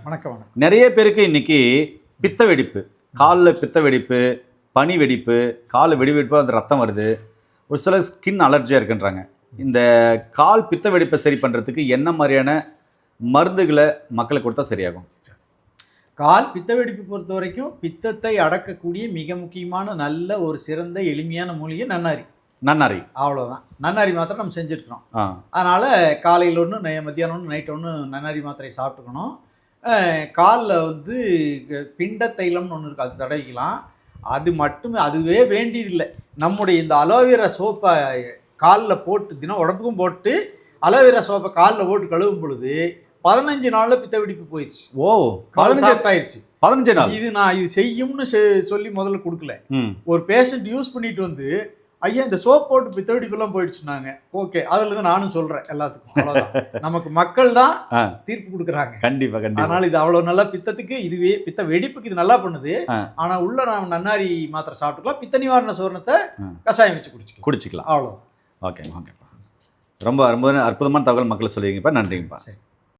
வணக்கம். நிறைய பேருக்கு இன்னைக்கு பித்த வெடிப்பு, காலில் பித்த வெடிப்பு, பனி வெடிப்பு, கால் வெடிப்பு, அந்த ரத்தம் வருது. ஒரு சில ஸ்கின் அலர்ஜியாக இருக்குன்றாங்க. இந்த கால் பித்த வெடிப்பை சரி பண்ணுறதுக்கு என்ன மாதிரியான மருந்துகளை மக்களுக்கு கொடுத்தா சரியாகும்? கால் பித்த வெடிப்பு பொறுத்த வரைக்கும் பித்தத்தை அடக்கக்கூடிய மிக முக்கியமான நல்ல ஒரு சிறந்த எளிமையான மூலிகை நன்னாரி. அவ்வளோதான். நன்னாரி மாத்திரை நம்ம செஞ்சுருக்கிறோம். அதனால் காலையில் ஒன்று, மத்தியானம் ஒன்று, நைட் ஒன்று நன்னாரி மாத்திரை சாப்பிட்டுக்கணும். காலில் பிண்ட தைலம்னு ஒன்று இருக்குது, அது தடவிக்கலாம். அது மட்டுமே, அதுவே வேண்டியதில்லை. நம்முடைய இந்த அலோவேரா சோப்பை காலில் போட்டு தினம் உடம்புக்கும் போட்டு அலோவேரா சோப்பை காலில் போட்டு கழுவும் பொழுது 15 நாளில் பித்த வெடிப்பு போயிடுச்சு. 15 ஆயிடுச்சு. 15 நாள். இது செய்யும்னு சொல்லி முதல்ல கொடுக்கல. ஒரு பேஷண்ட் யூஸ் பண்ணிட்டு வந்து, ஐயா இந்த சோப் போட்டு பித்த வெடிப்பெல்லாம் போயிடுச்சுனாங்க. ஓகே, அதுல தான் நானும் சொல்றேன் எல்லாத்துக்கும். அவ்வளோதான். நமக்கு மக்கள் தான் தீர்ப்பு கொடுக்குறாங்க. கண்டிப்பா. அதனால இது அவ்வளோ நல்லா பித்தத்துக்கு, இதுவே பித்த வெடிப்புக்கு இது நல்லா பண்ணுது. ஆனா உள்ள நாம் நன்னாரி மாத்திரை சாப்பிட்டுக்கலாம். பித்த நிவாரண சூரணத்தை கஷாயம் வச்சு குடிச்சிக்கலாம். அவ்வளோ. ஓகே. ரொம்ப ரொம்ப அற்புதமான தகவல் மக்கள் சொல்லுவீங்கப்பா. நன்றிங்கப்பா.